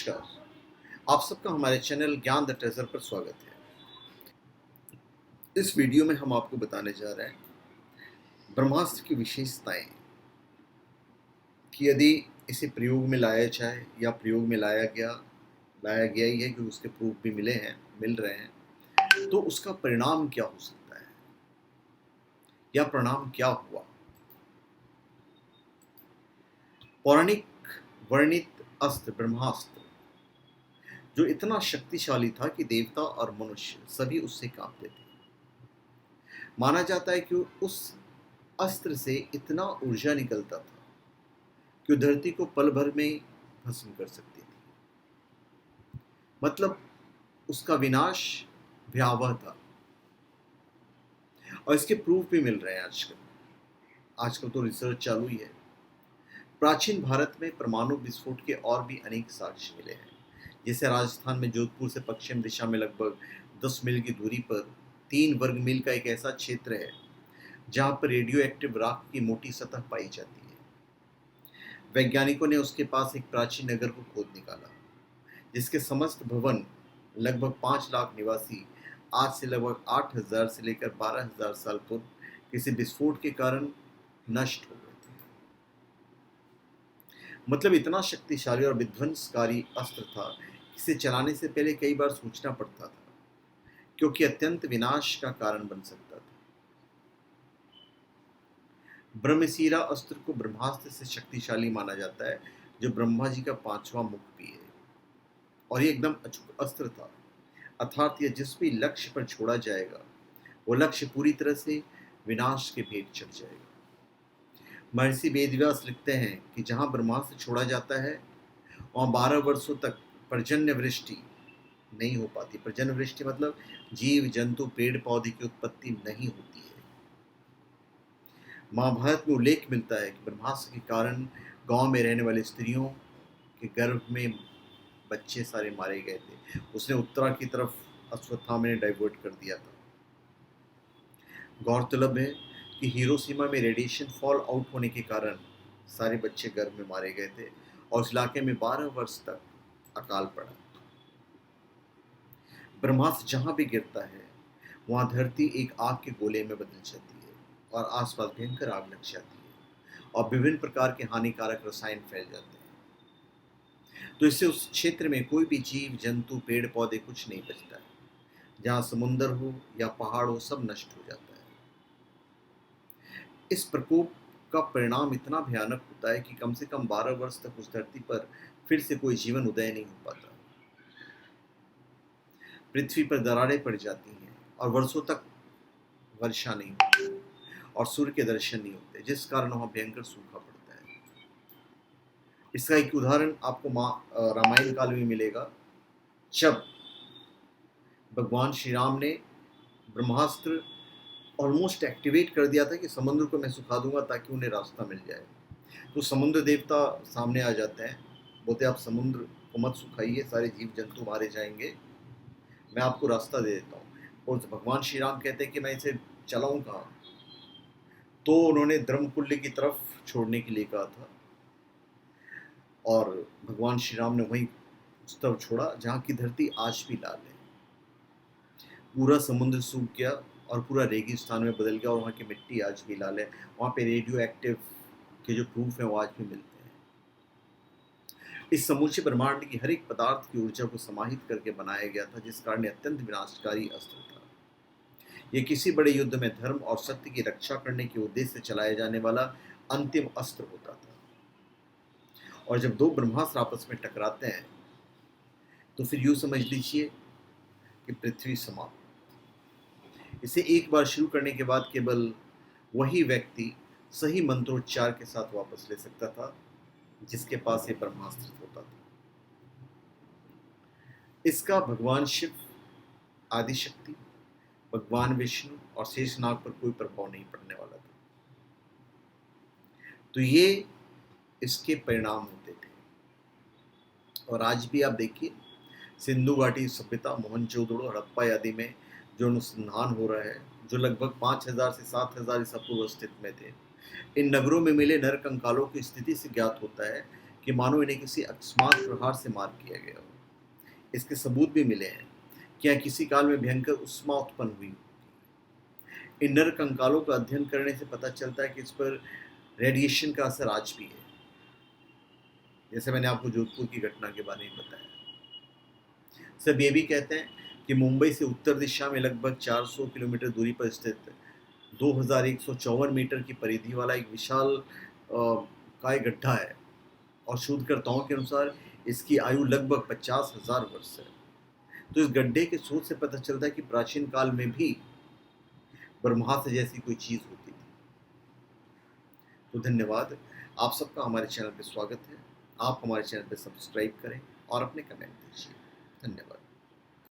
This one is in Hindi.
नमस्कार। आप सबका हमारे चैनल ज्ञान द ट्रेजर पर स्वागत है। इस वीडियो में हम आपको बताने जा रहे हैं ब्रह्मास्त्र की विशेषताएं, कि यदि इसे प्रयोग में लाया जाए या प्रयोग में लाया गया ही है, कि उसके प्रूफ भी मिल रहे हैं, तो उसका परिणाम क्या हो सकता है या परिणाम क्या हुआ। पौराणिक वर्णित अस्त्र ब्रह्मास्त्र जो इतना शक्तिशाली था कि देवता और मनुष्य सभी उससे कांपते थे। माना जाता है कि उस अस्त्र से इतना ऊर्जा निकलता था कि वो धरती को पल भर में भस्म कर सकती थी। मतलब उसका विनाश भयावह था। और इसके प्रूफ भी मिल रहे हैं आजकल। आजकल तो रिसर्च चालू ही है। प्राचीन भारत में परमाणु विस्फोट के और भी अनेक साक्ष्य मिले हैं। जैसे राजस्थान में जोधपुर से पश्चिम दिशा में लगभग 10 मील की दूरी पर 3 वर्ग मील का एक ऐसा क्षेत्र है जहां पर रेडियो एक्टिव राख की मोटी सतह पाई जाती है। वैज्ञानिकों ने उसके पास एक प्राचीन नगर को खोद निकाला, जिसके समस्त भवन लगभग 5 लाख निवासी आज से लगभग 8,000 से लेकर 12,000 साल पूर्व किसी विस्फोट के कारण नष्ट हो गए थे। मतलब इतना शक्तिशाली और विध्वंसकारी अस्त्र था, इसे चलाने से पहले कई बार सोचना पड़ता था, क्योंकि अत्यंत विनाश का कारण बन सकता था। ब्रह्मशिरा अस्त्र को ब्रह्मास्त्र से शक्तिशाली माना जाता है, जो ब्रह्मा जी का 5वां मुख भी है। और ये एकदम अचूक अस्त्र था, अर्थात यह जिस भी लक्ष्य पर छोड़ा जाएगा वो लक्ष्य पूरी तरह से विनाश के भेंट चढ़ जाएगा। महर्षि वेदव्यास लिखते हैं कि जहां ब्रह्मास्त्र छोड़ा जाता है वहां 12 वर्षों तक पर्जन्य वृष्टि नहीं हो पाती। पर्जन्य वृष्टि मतलब जीव जंतु पेड़ पौधे की उत्पत्ति नहीं होती है। महाभारत में उल्लेख मिलता है कि ब्रह्मास्त्र के कारण गांव में रहने वाली स्त्रियों के गर्भ में बच्चे सारे मारे गए थे। उसने उत्तरा की तरफ अश्वत्थामा ने डाइवर्ट कर दिया था। गौरतलब है कि हिरोशिमा में रेडिएशन फॉल आउट होने के कारण सारे बच्चे गर्भ में मारे गए थे और उस इलाके में 12 वर्ष तक अकाल पड़ा। ब्रह्मास्त्र जहां भी गिरता है वहां धरती एक आग के गोले में बदल जाती है और आसपास भयंकर आग लग जाती है और विभिन्न प्रकार के हानिकारक रसायन फैल जाते हैं। तो इससे उस क्षेत्र में कोई भी जीव जंतु पेड़ पौधे कुछ नहीं बचता है। जहाँ समुंदर हो या पहाड़ हो, सब नष्ट हो जाता है। इस प्रकोप का परिणाम इतना भयानक होता है कि कम से कम 12 वर्ष तक उस धरती पर फिर से कोई जीवन उदय नहीं हो पाता। पृथ्वी पर दरारें पड़ जाती हैं और वर्षों तक वर्षा नहीं होती और सूर्य के दर्शन नहीं होते, जिस कारण वहां भयंकर सूखा पड़ता है। इसका एक उदाहरण आपको रामायण काल में मिलेगा, जब भगवान श्री राम ने ब्रह्मास्त्र ऑलमोस्ट एक्टिवेट कर दिया था कि समुद्र को मैं सुखा दूंगा ताकि उन्हें रास्ता मिल जाए। तो समुद्र देवता सामने आ जाते हैं, बोलते आप समुद्र को मत सुखाइए, सारे जीव जंतु मारे जाएंगे, मैं आपको रास्ता दे देता हूँ। और भगवान श्री राम कहते हैं कि मैं इसे चलाऊँ कहाँ। तो उन्होंने धर्मपुल्य की तरफ छोड़ने के लिए कहा था और भगवान श्री राम ने वहीं उस तरफ छोड़ा जहाँ की धरती आज भी लाल है। पूरा समुद्र सूख गया और पूरा रेगिस्तान में बदल गया और वहाँ की मिट्टी आज भी लाल है। वहाँ पे रेडियो एक्टिव के जो प्रूफ हैं वो आज भी मिलते हैं। इस समूचे ब्रह्मांड की हर एक पदार्थ की ऊर्जा को समाहित करके बनाया गया था, जिस कारण अत्यंत विनाशकारी अस्त्र था। यह किसी बड़े युद्ध में धर्म और सत्य की रक्षा करने के उद्देश्य से चलाया जाने वाला अंतिम अस्त्र होता था। और जब दो ब्रह्मास्त्र आपस में टकराते हैं तो फिर यूं समझ लीजिए कि पृथ्वी समाप्त। इसे एक बार शुरू करने के बाद केवल वही व्यक्ति सही मंत्रोच्चार के साथ वापस ले सकता था जिसके पास ये ब्रह्मास्त्र होता था। इसका भगवान शिव, आदिशक्ति, भगवान विष्णु और शेषनाग पर कोई प्रभाव नहीं पड़ने वाला था। तो ये इसके परिणाम होते थे। और आज भी आप देखिए, सिंधु घाटी सभ्यता, मोहनजोदड़ो, हड़प्पा आदि में जो अनुसंधान हो रहा है, जो लगभग 5,000 से 7,000 ईसा पूर्व अस्तित्व में थे, इन नगरों में मिले नर कंकालों की स्थिति से ज्ञात होता है कि मानो इन्हें किसी अकस्मात प्रहार से मार किया गया हो। इसके सबूत भी मिले हैं कि यहाँ किसी काल में भयंकर उष्मा उत्पन्न हुई। इन नर कंकालों का अध्ययन करने से पता चलता है कि इस पर रेडिएशन का असर आज भी है, जैसे मैंने आपको जोधपुर की घटना के बारे में बताया। सब ये भी कहते हैं कि मुंबई से उत्तर दिशा में लगभग 400 किलोमीटर दूरी पर स्थित 2154 मीटर की परिधि वाला एक विशाल काय गड्ढा है, और शोधकर्ताओं के अनुसार इसकी आयु लगभग 50,000 वर्ष है। तो इस गड्ढे के शोध से पता चलता है कि प्राचीन काल में भी ब्रह्मास्त्र जैसी कोई चीज होती थी। तो धन्यवाद, आप सबका हमारे चैनल पर स्वागत है। आप हमारे चैनल पर सब्सक्राइब करें और अपने कमेंट दीजिए। धन्यवाद।